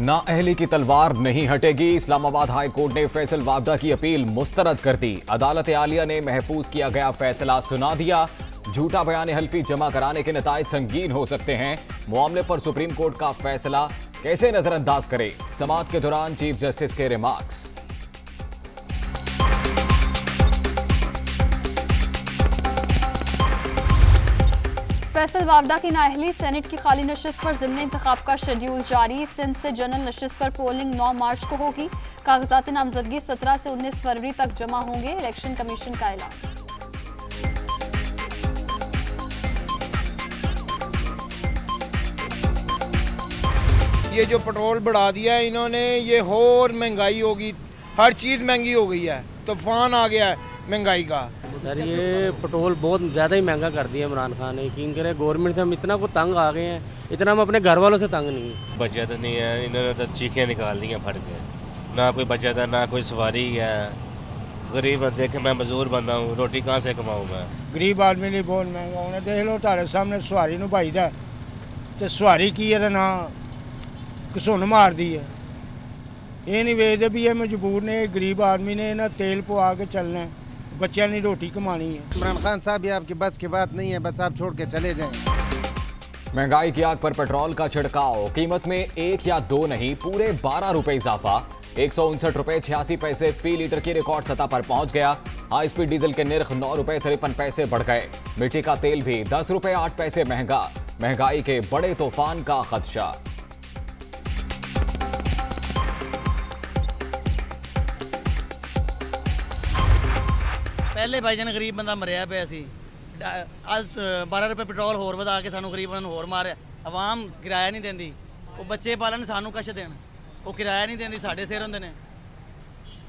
नाअहली की तलवार नहीं हटेगी। इस्लामाबाद हाई कोर्ट ने फैसल वावदा की अपील मुस्तरद कर दी। अदालत आलिया ने महफूज किया गया फैसला सुना दिया। झूठा बयान हल्फी जमा कराने के नताइज संगीन हो सकते हैं। मामले पर सुप्रीम कोर्ट का फैसला कैसे नजरअंदाज करे, समाअत के दौरान चीफ जस्टिस के रिमार्क्स। फैसल वावदा की नाअहली, सेनेट की खाली नशिस्त पर ज़िम्नी इंतखाब का शेड्यूल जारी। सिंध से जनरल नशिस्त पर पोलिंग 9 मार्च को होगी। कागजात नामजदगी 17 से 19 फरवरी तक जमा होंगे। इलेक्शन कमीशन का ऐलान। ये जो पेट्रोल बढ़ा दिया है इन्होंने, ये और महंगाई होगी, हर चीज़ महंगी हो गई है, तूफान आ गया है महंगाई का। सर ये पेट्रोल बहुत ज़्यादा ही महंगा कर दिया इमरान खान ने। यकीन करें गवर्नमेंट से हम इतना को तंग आ गए हैं, इतना हम अपने घर वालों से तंग नहीं है। बचत नहीं है, इन्होंने तो चीखें निकाल दी हैं फट के। ना कोई बचत है, ना कोई सवारी है। गरीब देखे, मैं मजदूर बंदा हूँ, रोटी कहाँ से कमाऊँ मैं। गरीब आदमी लिए बहुत महंगा होना। देख लो तारे सामने सवारी नूं भाई दा ते सवारी की है ना घसुन मार दी है। ये नहीं वेचते भी ये मजबूर ने, गरीब आदमी ने ना तेल पवा के चलना है, बच्चों ने रोटी कमानी है। इमरान खान साहब ये आपकी बस की बात नहीं है, बस आप छोड़ के चले जाएं। महंगाई की आग पर पेट्रोल का छिड़काव, कीमत में 1 या 2 नहीं पूरे 12 रुपए इजाफा। 159 रुपए 86 पैसे फी लीटर की रिकॉर्ड सतह पर पहुंच गया। हाई स्पीड डीजल के निर्ख 9 रुपए 53 पैसे बढ़ गए। मिट्टी का तेल भी 10 रुपए 8 पैसे महंगा। महंगाई के बड़े तूफान का खदशा। पहले भाईजान गरीब बंदा मरिया पे सी, आज 12 रुपए पेट्रोल होर वधा के सानू गरीबां होर मारिया। आवाम किराया नहीं देंदी, वो बच्चे पालन सानू कश देन, वो किराया नहीं देंदी, साढ़े सिर होंदे ने।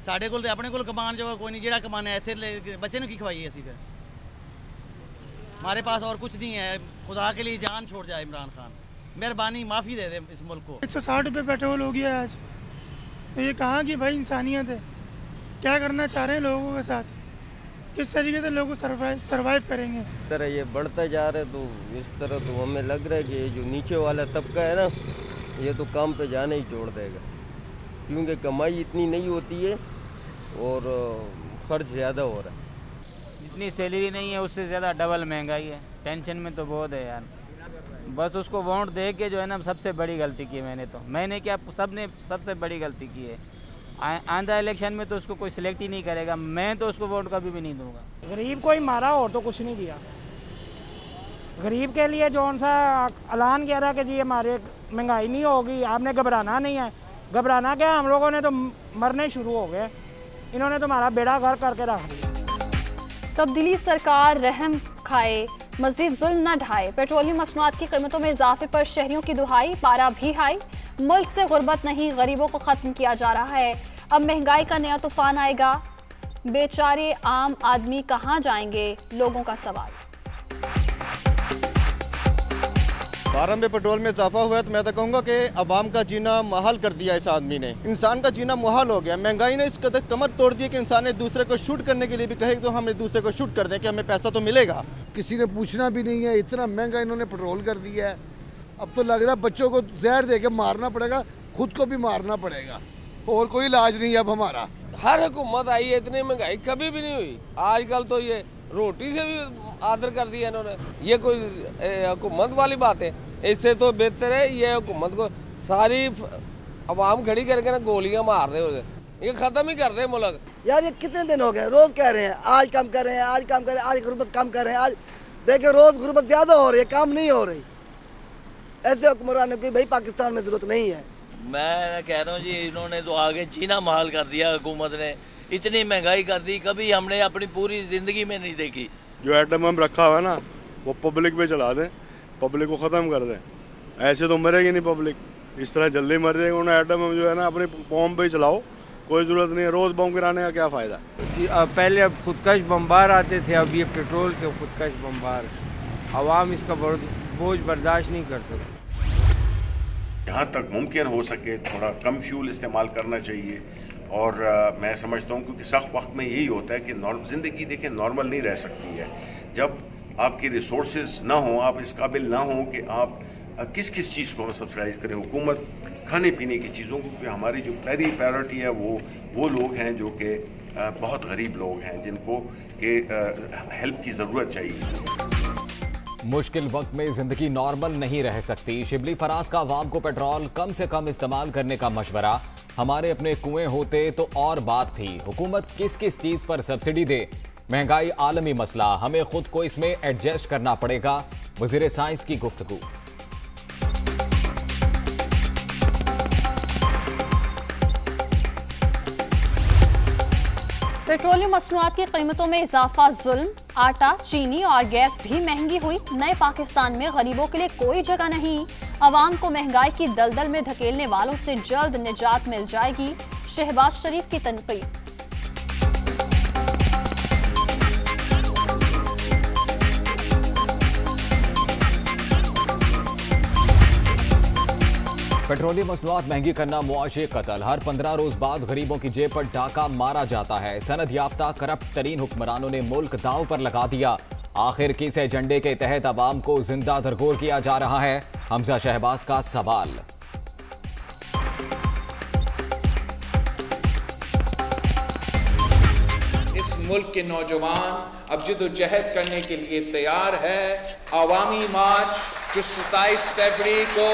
साढ़े कोल ते अपने कोल कमान जो कोई नहीं, जेड़ा कमाने इत्थे बच्चे नूं की खवाइए असीं फिर। हमारे पास और कुछ नहीं है। खुदा के लिए जान छोड़ जाए इमरान खान, मेहरबानी माफ़ी दे दे इस मुल्क को। 160 रुपये पेट्रोल हो गया आज, तो ये कहाँ की भाई इंसानियत है? क्या करना चाह रहे हैं लोगों के साथ? किस तरीके से लोग सरवाइव करेंगे? इस तरह ये बढ़ता जा रहा है तो इस तरह तो हमें लग रहा है कि ये जो नीचे वाला तबका है ना, ये तो काम पे जाना ही छोड़ देगा, क्योंकि कमाई इतनी नहीं होती है और खर्च ज़्यादा हो रहा है। इतनी सैलरी नहीं है, उससे ज़्यादा डबल महंगाई है। टेंशन में तो बहुत है यार। बस उसको वोट दे के जो है ना सबसे बड़ी गलती की मैंने क्या, सब ने सबसे बड़ी गलती की है। आंधा इलेक्शन में तो उसको कोई सिलेक्ट ही नहीं करेगा। मैं तो उसको वोट कभी भी नहीं दूंगा। गरीब को ही मारा और तो कुछ नहीं किया। गरीब के लिए जो सा ऐलान किया था कि जी हमारे महंगाई नहीं होगी, आपने घबराना नहीं है। घबराना क्या, हम लोगों ने तो मरने शुरू हो गए। इन्होंने तो हमारा बेड़ा गर्क करके रख दिया। तब्दीली सरकार रहम खाए, मजीद जुल्म न ढाए। पेट्रोलियम मसनूआत की कीमतों में इजाफे पर शहरियों की दुहाई, पारा भी हाई। मुल्क से गुर्बत नहीं, गरीबों को खत्म किया जा रहा है। अब महंगाई का नया तूफान आएगा, बेचारे आम आदमी कहां जाएंगे? लोगों का सवाल। 12 में पेट्रोल में इजाफा हुआ है तो मैं तो कहूँगा कि अवाम का जीना मुहाल कर दिया इस आदमी ने। इंसान का जीना मुहाल हो गया। महंगाई ने इस कदर कमर तोड़ दी कि इंसान एक दूसरे को शूट करने के लिए भी कहे तो हम एक दूसरे को शूट कर दें कि हमें पैसा तो मिलेगा। किसी ने पूछना भी नहीं है, इतना महंगा इन्होंने पेट्रोल कर दिया है। अब तो लग रहा है बच्चों को जहर दे के मारना पड़ेगा, खुद को भी मारना पड़ेगा, और कोई इलाज नहीं है अब हमारा। हर हुकूमत आई है, इतनी महंगाई कभी भी नहीं हुई। आजकल तो ये रोटी से भी आदर कर दिया इन्होंने। ये कोई हुकूमत वाली बात है? इससे तो बेहतर है ये हुकूमत को सारी अवाम खड़ी करके ना गोलियां मार रहे हो, ये खत्म ही कर दे मुल्क। यार ये कितने दिन हो गए, रोज कह रहे हैं आज कम कर रहे हैं, आज कम कर रहे हैं, आज गुर्बत कम कर रहे हैं। आज देखिए रोज गुर्बत ज्यादा हो रही है, कम नहीं हो रही। ऐसे हुक्मरानों की भाई पाकिस्तान में जरूरत नहीं है। मैं कह रहा हूँ जी, इन्होंने तो आगे चीना महाल कर दिया। हुकूमत ने इतनी महंगाई कर दी, कभी हमने अपनी पूरी ज़िंदगी में नहीं देखी। जो एटम बम रखा हुआ है ना, वो पब्लिक पे चला दें, पब्लिक को ख़त्म कर दें। ऐसे तो मरेगी नहीं पब्लिक, इस तरह जल्दी मर जाएगी। उन्हें एटम बम जो है ना अपनी कौम पे ही चलाओ, कोई ज़रूरत नहीं है रोज़ बम गिराने का, क्या फ़ायदा। पहले खुदकश बमबार आते थे, अब ये पेट्रोल के खुदकश बमबार। आवाम इसका बोझ बर्दाश्त नहीं कर सकती। जहाँ तक मुमकिन हो सके थोड़ा कम फ्यूल इस्तेमाल करना चाहिए। और मैं समझता हूँ क्योंकि सख्त वक्त में यही होता है कि ज़िंदगी देखिए नॉर्मल नहीं रह सकती है। जब आपकी रिसोर्सेज ना हो, आप इस काबिल ना हो कि आप किस किस चीज़ को सब्सिडाइज करें। हुकूमत खाने पीने की चीज़ों को, क्योंकि हमारी जो पहली प्रायोरिटी है वो लोग हैं जो कि बहुत गरीब लोग हैं, जिनको के हेल्प की ज़रूरत चाहिए। मुश्किल वक्त में जिंदगी नॉर्मल नहीं रह सकती। शिबली फराज का आवाम को पेट्रोल कम से कम इस्तेमाल करने का मशवरा। हमारे अपने कुएं होते तो और बात थी। हुकूमत किस किस चीज पर सब्सिडी दे, महंगाई आलमी मसला, हमें खुद को इसमें एडजस्ट करना पड़ेगा। वज़ीर साइंस की गुफ्तगू। पेट्रोलियम मसनूआत की कीमतों में इजाफा जुल्म, आटा, चीनी और गैस भी महंगी हुई। नए पाकिस्तान में गरीबों के लिए कोई जगह नहीं। अवाम को महंगाई की दलदल में धकेलने वालों से जल्द निजात मिल जाएगी। शहबाज शरीफ की तनकीद। पेट्रोलियम मसनूआत महंगी करना मुआशी कत्ल। हर 15 रोज बाद गरीबों की जेब पर डाका मारा जाता है। सनद याफ्ता करप्ट तरीन हुक्मरानों ने मुल्क दाव पर लगा दिया। आखिर किस एजेंडे के तहत अवाम को जिंदा दरगोर किया जा रहा है? हमजा शहबाज का सवाल। इस मुल्क के नौजवान अब जद्दोजहद करने के लिए तैयार है। अवामी मार्च जो 27 फरवरी को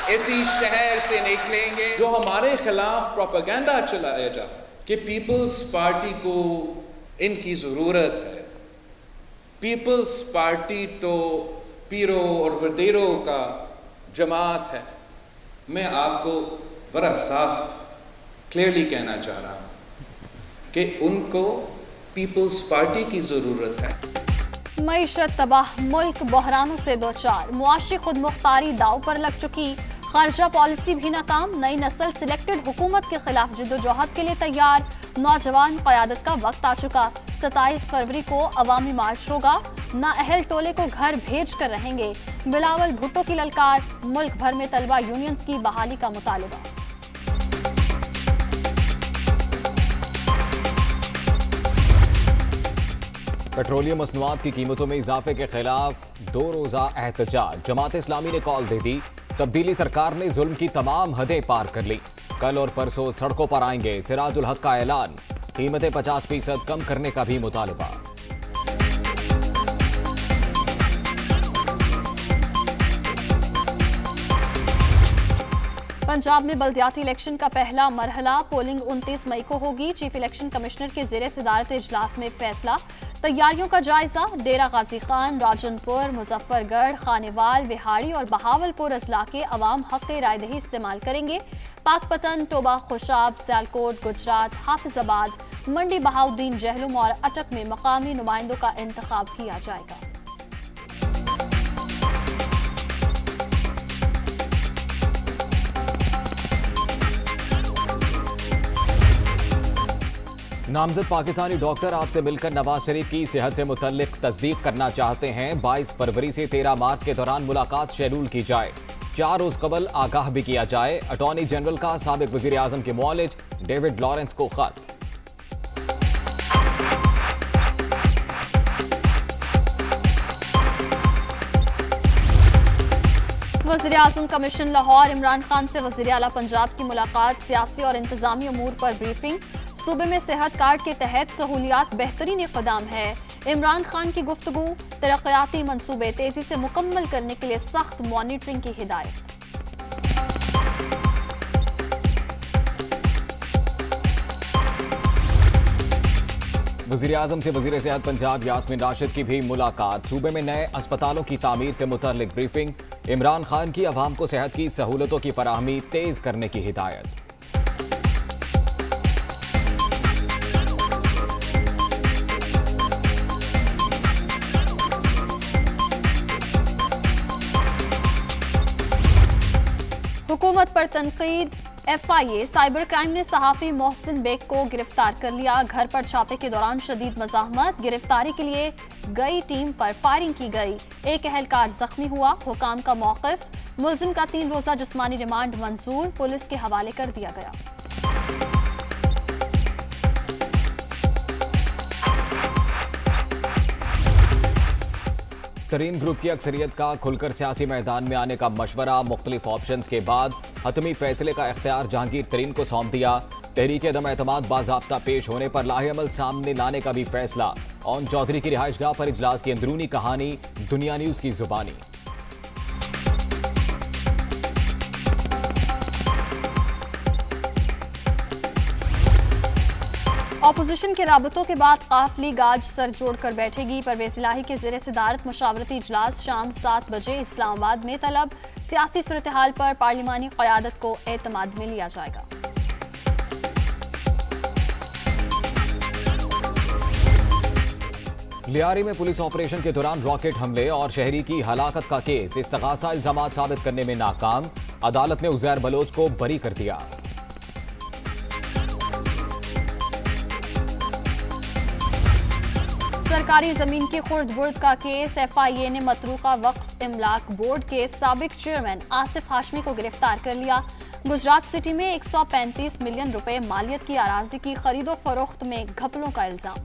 इसी शहर से निकलेंगे, जो हमारे खिलाफ प्रोपेगेंडा चलाया जा कि पीपल्स पार्टी को इनकी ज़रूरत है। पीपल्स पार्टी तो पीरो और वडेरों का जमात है। मैं आपको बड़ा साफ क्लियरली कहना चाह रहा हूँ कि उनको पीपल्स पार्टी की ज़रूरत है। मईशत तबाह, मुल्क बहरानों से दो चार, मुआशी खुद मुख्तारी दाव पर लग चुकी। खारजा पॉलिसी भी नाकाम। नई नस्ल सिलेक्टेड हुकूमत के खिलाफ जद्दोजहद के लिए तैयार। नौजवान क़यादत का वक्त आ चुका। 27 फरवरी को अवामी मार्च होगा। नाअहल टोले को घर भेज कर रहेंगे। बिलावल भुट्टो की ललकार। मुल्क भर में तलबा यूनियंस की बहाली का मुतालबा। पेट्रोलियम मसनूआत की कीमतों में इजाफे के खिलाफ 2 रोजा एहतजाज। जमात इस्लामी ने कॉल दे दी। तब्दीली सरकार ने जुल्म की तमाम हदें पार कर ली। कल और परसों सड़कों पर आएंगे। सिराजुल हक का ऐलान। कीमतें 50% कम करने का भी मुतालबा। पंजाब में बल्दियाती इलेक्शन का पहला मरहला। पोलिंग 29 मई को होगी। चीफ इलेक्शन कमिश्नर के ज़ेरे सदारत इजलास में फैसला। तैयारियों का जायजा। डेरा गाजी खान, राजनपुर, मुजफ्फरगढ़, खानेवाल, बिहाड़ी और बहावलपुर अजला के अवाम हक रायदही इस्तेमाल करेंगे। पाकपतन, टोबा, खुशाब, सियालकोट, गुजरात, हाफिजाबाद, मंडी बहाउद्दीन, जहलुम और अटक में मकामी नुमाइंदों का इंतखाब किया जाएगा। नामजद पाकिस्तानी डॉक्टर आपसे मिलकर नवाज शरीफ की सेहत से मुतल्लिक तस्दीक करना चाहते हैं। 22 फरवरी से 13 मार्च के दौरान मुलाकात शेड्यूल की जाए। 4 रोज कबल आगाह भी किया जाए। अटॉर्नी जनरल का साबिक वजीर आजम के मुआलिज डेविड लॉरेंस को खत। वज़ीर आज़म का मिशन लाहौर। इमरान खान से वज़ीर आला पंजाब की मुलाकात। सियासी और इंतजामी अमूर पर ब्रीफिंग। सूबे में सेहत कार्ड के तहत सहूलियात बेहतरीन इक़दाम है। इमरान खान की गुफ्तगू। तरक्याती मंसूबे तेजी से मुकम्मल करने के लिए सख्त मॉनिटरिंग की हिदायत। वज़ीर आज़म से वज़ीर सेहत पंजाब यास्मीन राशिद की भी मुलाकात। सूबे में नए अस्पतालों की तामीर से मुतल्लिक ब्रीफिंग। इमरान खान की अवाम को सेहत की सहूलतों की फराहमी तेज करने की हिदायत। हुकूमत पर तनकीद। FIA साइबर क्राइम ने सहाफी मोहसिन बेग को गिरफ्तार कर लिया। घर पर छापे के दौरान शदीद मज़ाहमत। गिरफ्तारी के लिए गई टीम पर फायरिंग की गई। एक अहलकार जख्मी हुआ। हुकाम का मौक़िफ़। मुलजिम का 3 रोज़ा जिस्मानी रिमांड मंजूर। पुलिस के हवाले कर दिया गया। तरीन ग्रुप की अक्सरियत का खुलकर सियासी मैदान में आने का मशवरा, मुख्तलिफ ऑप्शंस के बाद हतमी फैसले का इख्तियार जहांगीर तरीन को सौंप दिया। तहरीक अदम एतमाद बाज़ाब्ता पेश होने पर लाहेअमल सामने लाने का भी फैसला। ओन चौधरी की रिहाइशगाह पर इजलास की अंदरूनी कहानी, दुनिया न्यूज की जुबानी। ऑपोजिशन के राबतों के बाद काफ लीग आज सर जोड़कर बैठेगी। परवेज इलाही के ज़ेरे सदारत मुशावरती इजलास शाम 7 बजे इस्लामाबाद में तलब। सियासी सूरत हाल पर पार्लिमानी क़यादत को एतमाद में लिया जाएगा। लियारी में पुलिस ऑपरेशन के दौरान रॉकेट हमले और शहरी की हलाकत का केस इस्तगासा इल्जामात साबित करने में नाकाम। अदालत ने उज़ैर बलोच को बरी कर दिया। सरकारी जमीन की खुर्द बुर्द का केस, FIA ने मतरूका वक्फ इमलाक बोर्ड के साबिक चेयरमैन आसिफ हाशमी को गिरफ्तार कर लिया। गुजरात सिटी में 135 मिलियन रुपए मालियत की अराजी की खरीदो फरोख्त में घपलों का इल्जाम।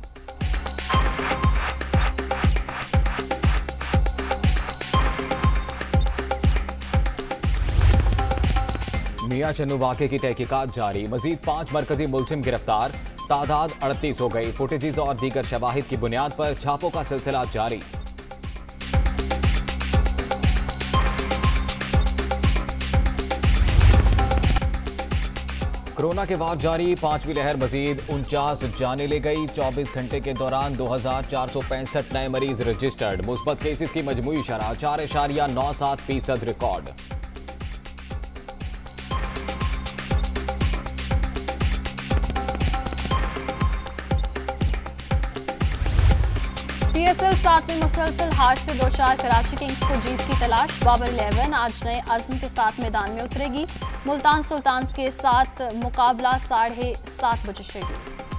मियां चन्नू वाक़े की तहकीकात जारी, मजीद 5 मरकजी मुलजिम गिरफ्तार, तादाद 38 हो गई। फुटेजेस और दीगर शवाहिद की बुनियाद पर छापों का सिलसिला जारी। कोरोना के बाद जारी 5वीं लहर मजीद 49 जाने ले गई। 24 घंटे के दौरान 2465 नए मरीज रजिस्टर्ड। मुस्बत केसेस की मजमूई शरह 4.97% रिकॉर्ड। PSL 7वीं मुसलसल हार से 2-4 कराची किंग्स को जीत की तलाश। बाबर 11 आज नए अज़्म के साथ मैदान में उतरेगी। मुल्तान सुल्तान्स के साथ मुकाबला 7:30 बजे शेड्यूल।